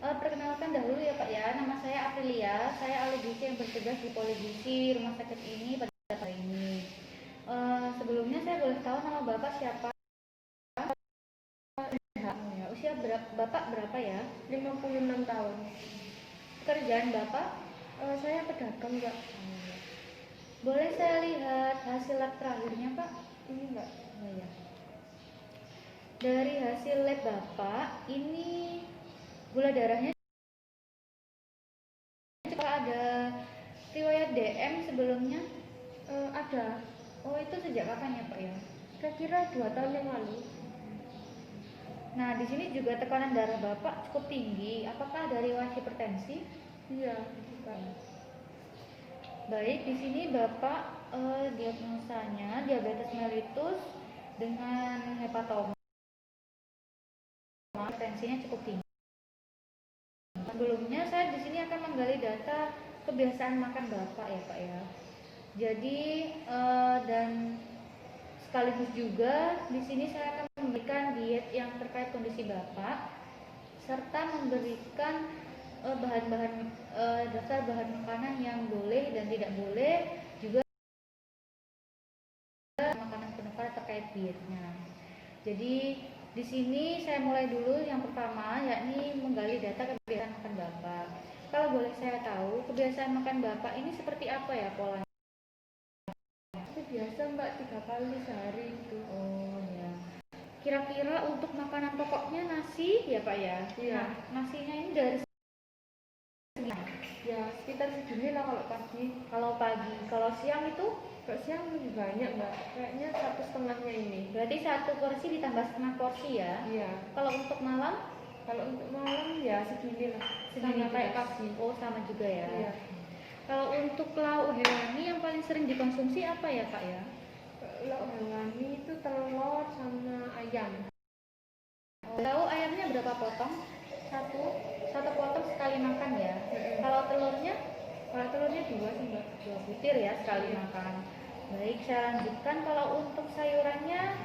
Perkenalkan dahulu ya Pak ya, nama saya Aprilia, saya ahli gizi yang bertugas di Poligizi rumah sakit ini pada hari ini. Sebelumnya saya boleh tahu nama Bapak siapa? Ya, usia Bapak berapa ya? 56 tahun. Pekerjaan Bapak? Saya pedagang, Mbak. Boleh saya lihat hasil lab terakhirnya Pak? Ini Mbak. Oh ya. Dari hasil lab Bapak, ini gula darahnya ada riwayat DM sebelumnya? Ada. Oh, itu sejak kapan ya Pak ya? Kira-kira 2 tahun yang lalu. Nah, di sini juga tekanan darah Bapak cukup tinggi. Apakah ada riwayat hipertensi? Iya, bukan. Baik, di sini Bapak diagnosanya diabetes mellitus dengan hepatoma. Tensinya cukup tinggi. Sebelumnya saya di sini akan menggali data kebiasaan makan Bapak ya Pak ya. Jadi dan sekaligus juga di sini saya akan memberikan diet yang terkait kondisi Bapak serta memberikan bahan-bahan daftar bahan makanan yang boleh dan tidak boleh, juga makanan penukar terkait dietnya. Jadi di sini saya mulai dulu yang pertama, yakni menggali data kebiasaan makan Bapak. Kalau boleh saya tahu, kebiasaan makan Bapak ini seperti apa ya polanya? Biasa Mbak, 3 kali sehari itu. Oh ya. Kira-kira untuk makanan pokoknya nasi ya Pak ya? Iya. Nah, nasinya ini dari ya sekitar segini lah kalau pagi. Kalau siang itu? Kalau siang lebih banyak Mbak, kayaknya 1,5-nya ini. Berarti 1 porsi ditambah setengah porsi ya? Iya. Kalau untuk malam? Kalau untuk malam ya segini lah, Segini sama kayak pagi. Oh, sama juga ya? Iya. Kalau untuk lauk hewani yang paling sering dikonsumsi apa ya Pak ya? Lauk hewani itu telur sama ayam. Lauk ayamnya berapa potong? Satu potong sekali makan ya? Kalau telurnya? Kalau telurnya 2 sih Mbak. 2 butir ya sekali makan. Baik, saya lanjutkan. Kalau untuk sayurannya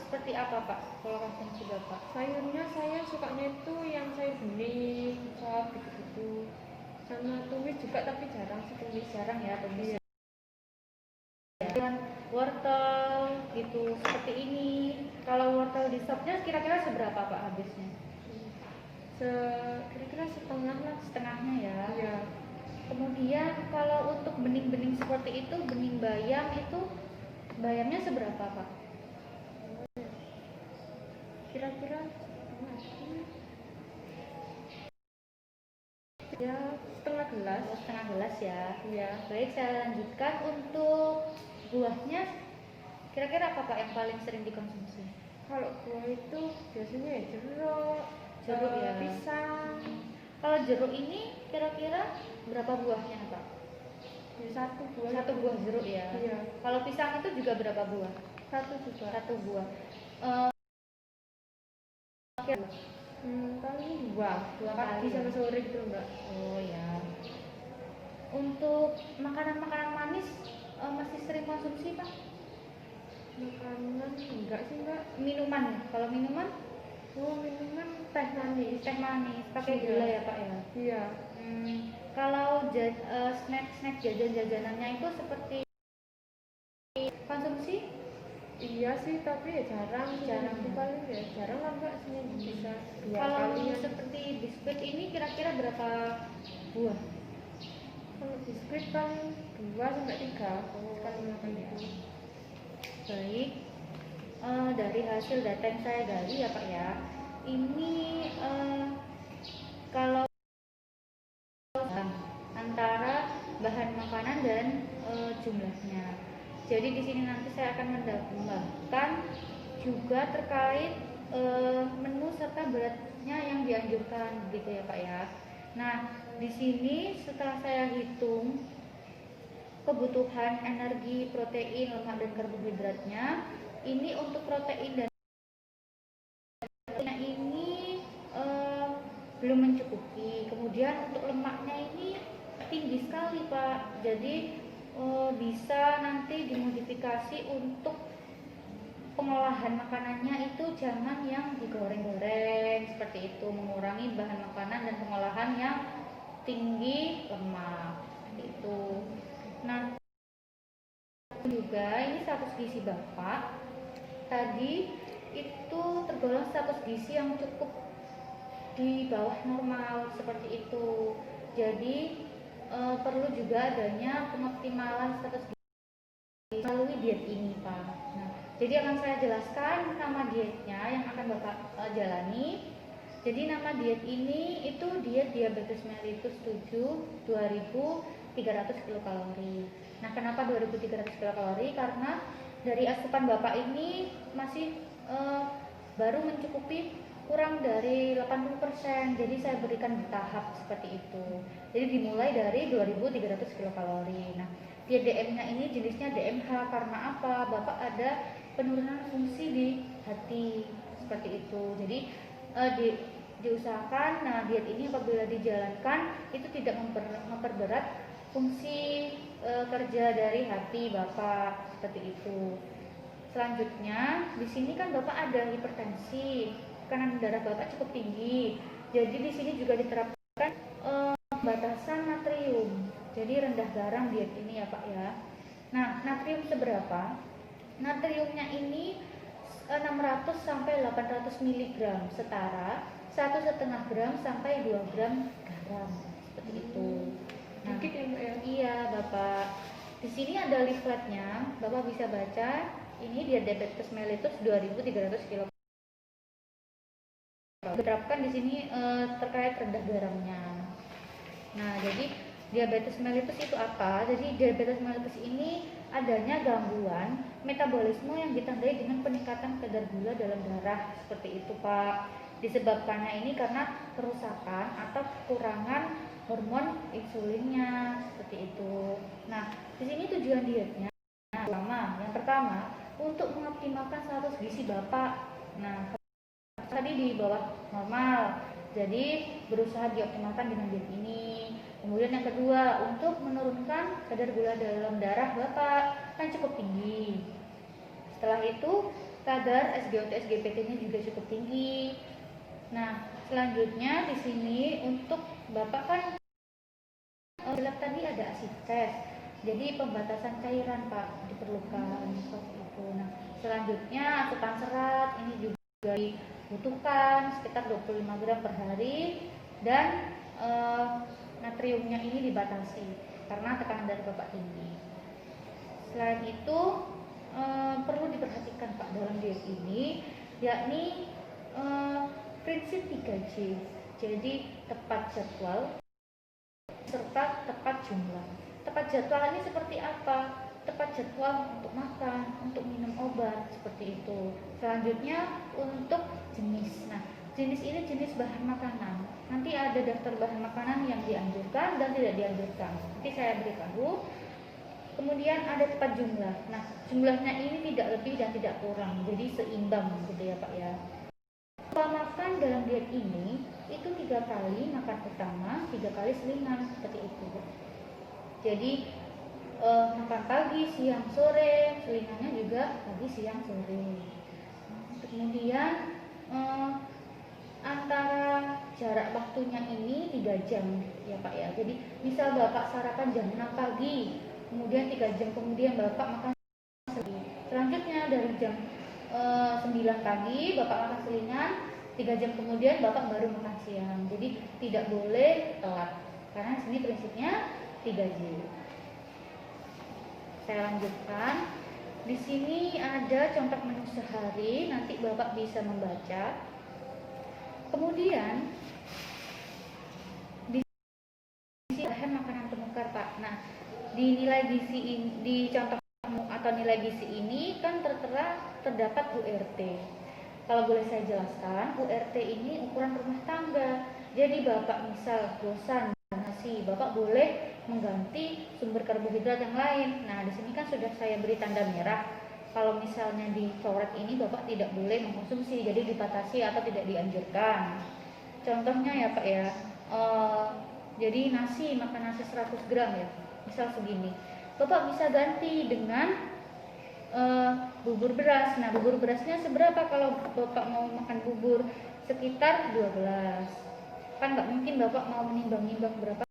seperti apa Pak? Kalau konsumsi Bapak? Sayurnya saya sukanya itu yang sayur bening, sop gitu-gitu. Sama tumis juga, tapi jarang sih tumis. Jarang ya tumis. Dan wortel gitu seperti ini. Kalau wortel di sopnya kira-kira seberapa Pak habisnya? Kira-kira setengah lah. Setengahnya ya? Iya. Kemudian kalau untuk bening-bening seperti itu, bening bayam itu bayamnya seberapa Pak? Kira-kira ya setengah gelas. Oh, setengah gelas ya? Iya. Baik, saya lanjutkan. Untuk buahnya kira-kira apa Pak yang paling sering dikonsumsi? Kalau buah itu biasanya ya jeruk Ya, pisang. Kalau jeruk ini kira-kira berapa buahnya Pak? Ya, 1 buah. 1 buah jeruk ya? Iya. Kalau pisang itu juga berapa buah? 1 juga. 1 buah. Paling 2 pagi kali sama sore gitu Mbak. Oh ya. Untuk makanan-makanan manis masih sering konsumsi Pak? Makanan enggak sih Mbak. Minuman, kalau minuman? Oh, minuman teh manis. Teh manis, pakai gula ya Pak ya? Iya. Kalau snack jajan-jajanannya itu seperti konsumsi? Iya sih, tapi ya jarang paling ya jarang lah Mbak, sini bisa 2 Kalau kali. seperti biskuit ini kira-kira berapa buah? Kalau biskuit paling 2 sampai 3 kali makan itu. Baik, dari hasil data yang saya gali ya Pak ya, ini kalau antara bahan makanan dan jumlahnya. Jadi di sini nanti saya akan menambahkan juga terkait menu serta beratnya yang dianjurkan, gitu ya Pak ya. Nah, di sini setelah saya hitung kebutuhan energi, protein, lemak dan karbohidratnya, ini untuk protein dan ini belum mencukupi. Kemudian untuk lemaknya ini tinggi sekali Pak, jadi bisa nanti dimodifikasi untuk pengolahan makanannya itu jangan yang digoreng-goreng seperti itu, mengurangi bahan makanan dan pengolahan yang tinggi lemak itu. Nah, juga ini status gizi Bapak tadi itu tergolong status gizi yang cukup di bawah normal seperti itu. Jadi perlu juga adanya pengoptimalan status gizi melalui diet ini, Pak. Nah, jadi akan saya jelaskan nama dietnya yang akan Bapak jalani. Jadi nama diet ini itu diet diabetes mellitus 7 2300 kilokalori. Nah, kenapa 2300 kilokalori? Karena dari asupan Bapak ini masih baru mencukupi kurang dari 80%. Jadi saya berikan bertahap seperti itu. Jadi dimulai dari 2300 kilokalori. Nah, diet DM-nya ini jenisnya DMH karena apa? Bapak ada penurunan fungsi di hati seperti itu. Jadi diusahakan diet ini apabila dijalankan itu tidak memperberat fungsi kerja dari hati Bapak seperti itu. Selanjutnya di sini kan Bapak ada hipertensi, tekanan darah Bapak cukup tinggi. Jadi di sini juga diterapkan batasan natrium. Jadi rendah garam diet ini ya Pak ya. Nah, natrium seberapa? Natriumnya ini 600 sampai 800 mg setara 1,5 gram sampai 2 gram garam seperti itu. Nah, dikit ya Mbak ya? Iya Bapak. Di sini ada leafletnya, Bapak bisa baca. Ini dia diabetes mellitus 2300 kilo. Diterapkan di sini terkait rendah garamnya. Nah, jadi diabetes mellitus itu apa? Jadi diabetes mellitus ini adanya gangguan metabolisme yang ditandai dengan peningkatan kadar gula dalam darah seperti itu Pak. Disebabkannya ini karena kerusakan atau kekurangan hormon insulinnya seperti itu. Nah, di sini tujuan dietnya yang pertama untuk mengoptimalkan status gizi Bapak. Nah, tadi di bawah normal. Jadi berusaha dioptimalkan dengan diet ini. Kemudian yang kedua, untuk menurunkan kadar gula dalam darah Bapak kan cukup tinggi. Setelah itu, kadar SGOT SGPT-nya juga cukup tinggi. Nah, selanjutnya di sini untuk Bapak kan tadi ada acid test. Jadi pembatasan cairan Pak diperlukan seperti itu. Nah, selanjutnya asupan serat ini juga dibutuhkan sekitar 25 gram per hari dan natriumnya ini dibatasi karena tekanan darah Bapak tinggi. Selain itu perlu diperhatikan Pak dalam diet ini yakni prinsip 3J. Jadi tepat jadwal serta tepat jumlah. Tepat jadwal ini seperti apa? Tepat jadwal untuk makan, untuk minum obat seperti itu. Selanjutnya untuk jenis. Nah, jenis ini jenis bahan makanan. Nanti ada daftar bahan makanan yang dianjurkan dan tidak dianjurkan. Nanti saya beritahu. Kemudian ada tepat jumlah. Nah, jumlahnya ini tidak lebih dan tidak kurang. Jadi seimbang gitu ya Pak ya. Pola makan dalam diet ini itu 3 kali makan utama, 3 kali selingan seperti itu. Jadi makan pagi, siang, sore, selingannya juga pagi, siang, sore. Kemudian antara jarak waktunya ini 3 jam ya Pak ya. Jadi misal Bapak sarapan jam 6 pagi, kemudian 3 jam kemudian Bapak makan selingan. Selanjutnya dari jam 9 pagi Bapak makan selingan, 3 jam kemudian Bapak baru makan siang. Jadi tidak boleh telat karena di sini prinsipnya 3J. Saya lanjutkan. Di sini ada contoh menu sehari, nanti Bapak bisa membaca. Kemudian di sini bahan makanan penukar Pak. Nah, di nilai gizi ini, di contoh atau nilai gizi ini kan tertera terdapat URT. Kalau boleh saya jelaskan, URT ini ukuran rumah tangga. Jadi Bapak misal bosan nasi, Bapak boleh mengganti sumber karbohidrat yang lain. Nah, di sini kan sudah saya beri tanda merah. Kalau misalnya dicoret ini Bapak tidak boleh mengkonsumsi, jadi dibatasi atau tidak dianjurkan. Contohnya ya Pak ya, jadi nasi, makan nasi 100 gram ya, misal segini. Bapak bisa ganti dengan bubur beras. Nah, bubur berasnya seberapa kalau Bapak mau makan bubur? Sekitar 2 gelas. Kan nggak mungkin Bapak mau menimbang-nimbang berapa.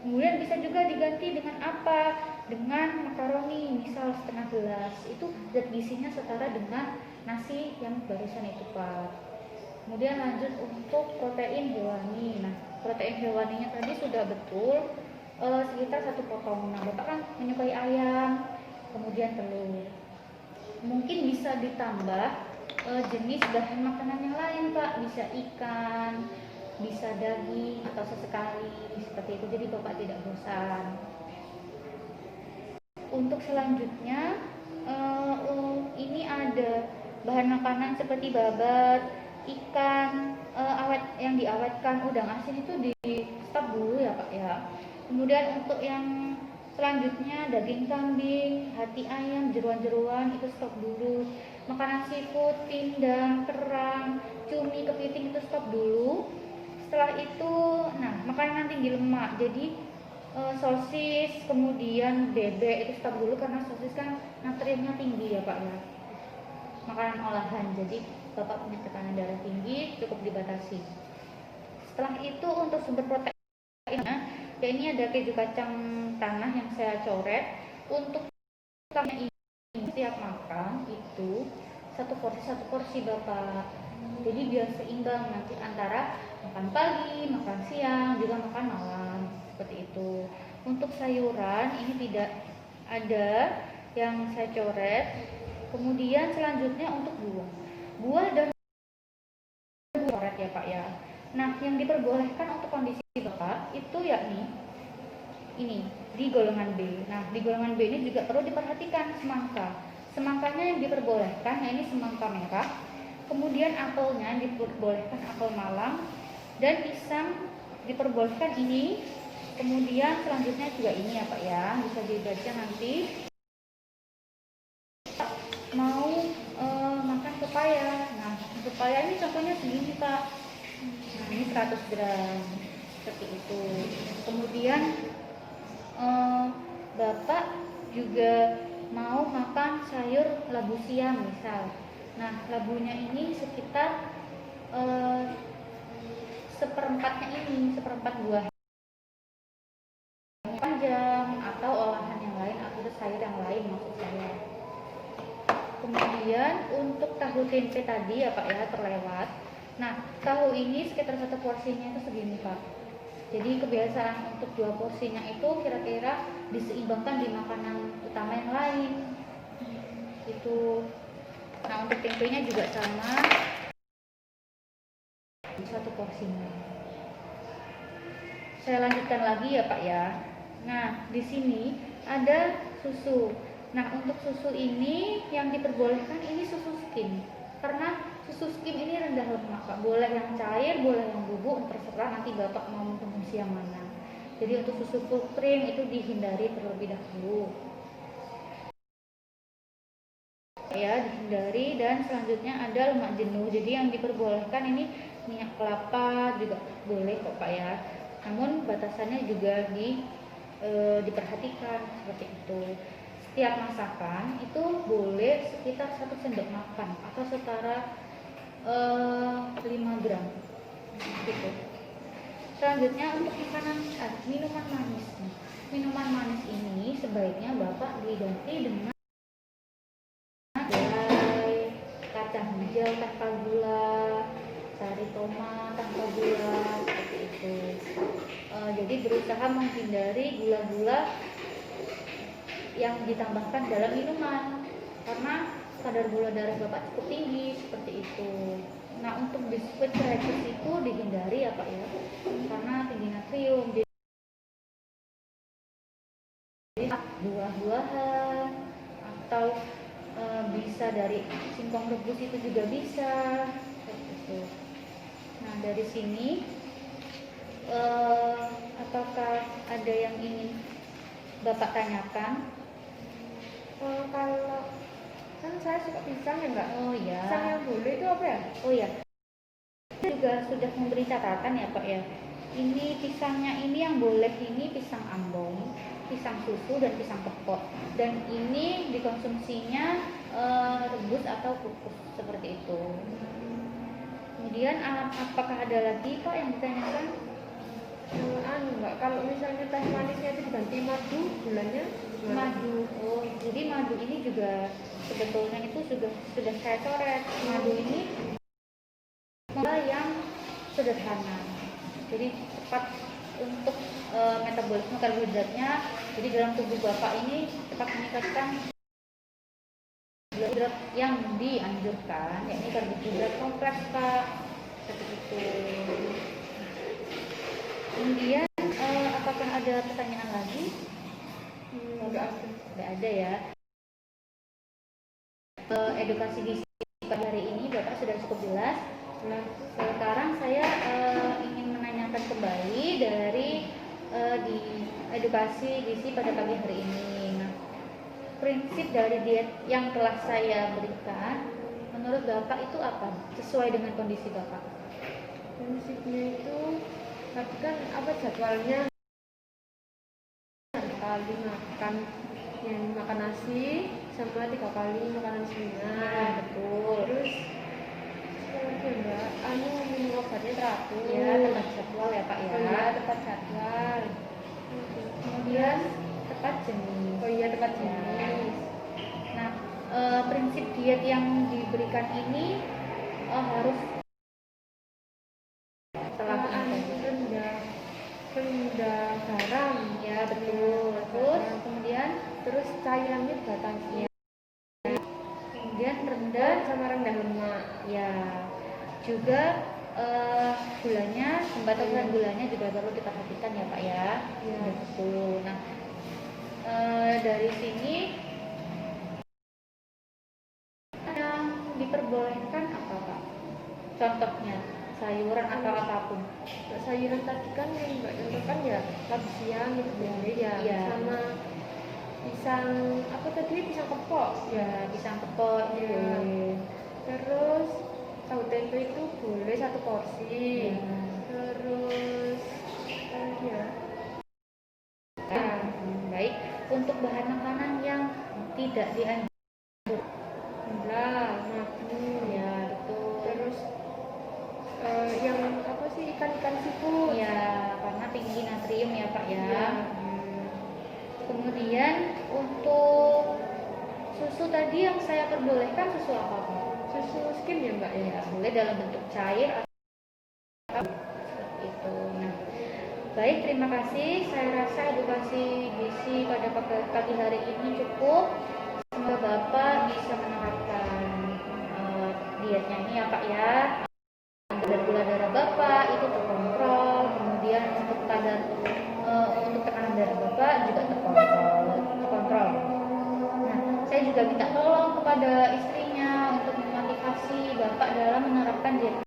Kemudian bisa juga diganti dengan apa? Dengan makaroni, misal setengah gelas. Itu zat gizinya setara dengan nasi yang barusan itu, Pak. Kemudian lanjut untuk protein hewani. Nah, protein hewaninya tadi sudah betul sekitar 1 potong. Nah, Bapak kan menyukai ayam, kemudian telur. Mungkin bisa ditambah jenis bahan makanan yang lain, Pak. Bisa ikan, bisa daging atau sesekali seperti itu, jadi Bapak tidak bosan. Untuk selanjutnya ini ada bahan makanan seperti babat, ikan awet yang diawetkan, udang asin itu di stop dulu ya Pak ya. Kemudian untuk yang selanjutnya daging kambing, hati ayam, jeruan-jeruan itu stop dulu. Makanan seafood, pindang, kerang, cumi, kepiting itu stop dulu. Setelah itu, nah makanan tinggi lemak, jadi sosis, kemudian bebek itu stop dulu karena sosis kan natriumnya tinggi ya Pak ya. Makanan olahan, jadi Bapak punya tekanan darah tinggi, cukup dibatasi. Setelah itu untuk sumber proteinnya, ya ini ada keju kacang tanah yang saya coret. Untuk ini setiap makan itu satu porsi Bapak. Jadi biar seimbang nanti antara makan pagi, makan siang, juga makan malam seperti itu. Untuk sayuran ini tidak ada yang saya coret. Kemudian selanjutnya untuk buah dan coret ya Pak ya. Nah, yang diperbolehkan untuk kondisi Bapak itu yakni ini di golongan B. Nah, di golongan B ini juga perlu diperhatikan semangka. Semangkanya yang diperbolehkan, ya ini semangka merah. Kemudian apelnya diperbolehkan apel malam, dan pisang diperbolehkan ini. Kemudian selanjutnya juga ini ya Pak ya, bisa dibaca nanti. Mau makan pepaya. Nah, pepaya ini contohnya segini Pak. Nah, ini 100 gram seperti itu. Kemudian Bapak juga mau makan sayur labu siam misal. Nah, labunya ini sekitar seperempatnya ini, seperempat buah panjang atau olahan yang lain atau sayur yang lain maksud saya. Kemudian untuk tahu tempe tadi ya Pak ya, terlewat. Nah, tahu ini sekitar 1 porsinya itu segini Pak. Jadi kebiasaan untuk 2 porsinya itu kira-kira diseimbangkan di makanan utama yang lain. Itu. Nah, untuk tempenya juga sama, 1 porsinya. Saya lanjutkan lagi ya Pak ya. Nah, di sini ada susu. Nah, untuk susu ini yang diperbolehkan ini susu skim. Karena susu skim ini rendah lemak Pak. Boleh yang cair, boleh yang bubuk, terserah nanti Bapak mau mengkonsumsi yang mana. Jadi untuk susu full cream itu dihindari terlebih dahulu. Ya, dihindari. Dan selanjutnya ada lemak jenuh. Jadi yang diperbolehkan ini minyak kelapa juga boleh kok Pak ya. Namun batasannya juga diperhatikan seperti itu. Setiap masakan itu boleh sekitar 1 sendok makan atau setara 5 gram gitu. Selanjutnya untuk minuman manis. Minuman manis ini sebaiknya Bapak diganti dengan kacang hijau tanpa gula, sari tomat tanpa gula, seperti itu. Jadi berusaha menghindari gula-gula yang ditambahkan dalam minuman karena kadar gula darah Bapak cukup tinggi seperti itu. Nah, untuk biskuit crackers itu dihindari ya Pak ya, karena tinggi natrium. Jadi buah-buahan atau bisa dari singkong rebus itu juga bisa seperti itu. Nah, dari sini apakah ada yang ingin Bapak tanyakan? Kalau kan saya suka pisang ya Mbak. Oh ya. Pisang yang boleh itu apa ya? Oh ya. Saya juga sudah memberi catatan ya Pak ya. Ini pisangnya ini yang boleh ini pisang ambon. pisang susu dan pisang kepok, dan ini dikonsumsinya rebus atau kukus seperti itu. Kemudian apakah ada lagi Pak yang ditanyakan? Mbak, kalau misalnya teh manisnya itu diganti madu, gulanya gimana? Madu. Oh, jadi madu ini juga sebetulnya itu sudah saya coret. Madu ini yang sederhana, jadi cepat untuk metabolisme karbohidratnya. Jadi dalam tubuh Bapak ini cepat meningkatkan karbohidrat yang dianjurkan, yakni karbohidrat kompleks Pak, seperti itu. Kemudian apakah ada pertanyaan lagi? Nggak ada ya. Edukasi gizi pada hari ini Bapak sudah cukup jelas. Nah, sekarang saya ingin menanyakan kembali dari di edukasi gizi pada pagi hari ini. Nah, prinsip dari diet yang telah saya berikan menurut Bapak itu apa? Sesuai dengan kondisi Bapak? Prinsipnya itu tadi kan apa jadwalnya, sekali makan yang makan nasi sama 3 kali makan nasi ringan. Betul. Terus Mbak, minum obatnya teratur. Ya, tepat jadwal ya Pak ya. Oh iya, tepat jadwal. Kemudian tepat jenis. Oh iya, tepat jenis. Nah, prinsip diet yang diberikan ini harus setelah rendah garam. Ya betul. Terus cairannya batangnya. Kemudian rendah sama rendah lemak. Ya. Juga gulanya, pembatasan gulanya juga perlu diperhatikan ya Pak ya. Ya. Betul. Nah, dari sini yang diperbolehkan apa Pak? Contohnya sayuran atau apapun. Sayuran tadi kan yang Mbak contohkan ya labu siam itu boleh ya. Iya. Sama pisang apa tadi, pisang kepok Ya, pisang kepok itu ya. boleh. Terus tahu tempe itu boleh 1 porsi. Ya. Terus ya. Baik, untuk bahan makanan yang tidak dianjurkan, Madu. ya betul. Terus yang apa sih, ikan-ikan seafood. Ya, karena tinggi natrium ya Pak ya. Ya. Kemudian untuk susu tadi yang saya perbolehkan susu apa Pak? Susu skim ya Mbak ya. Ya, boleh dalam bentuk cair atau seperti itu. Nah, baik, terima kasih. Saya rasa edukasi gizi pada pagi hari ini cukup. Semoga Bapak bisa menerapkan dietnya ini ya Pak ya. Kadar gula darah Bapak itu terkontrol, kemudian untuk untuk tekanan darah Bapak juga terkontrol. Nah, saya juga minta tolong kepada istrinya untuk memotivasi Bapak dalam menerapkan diet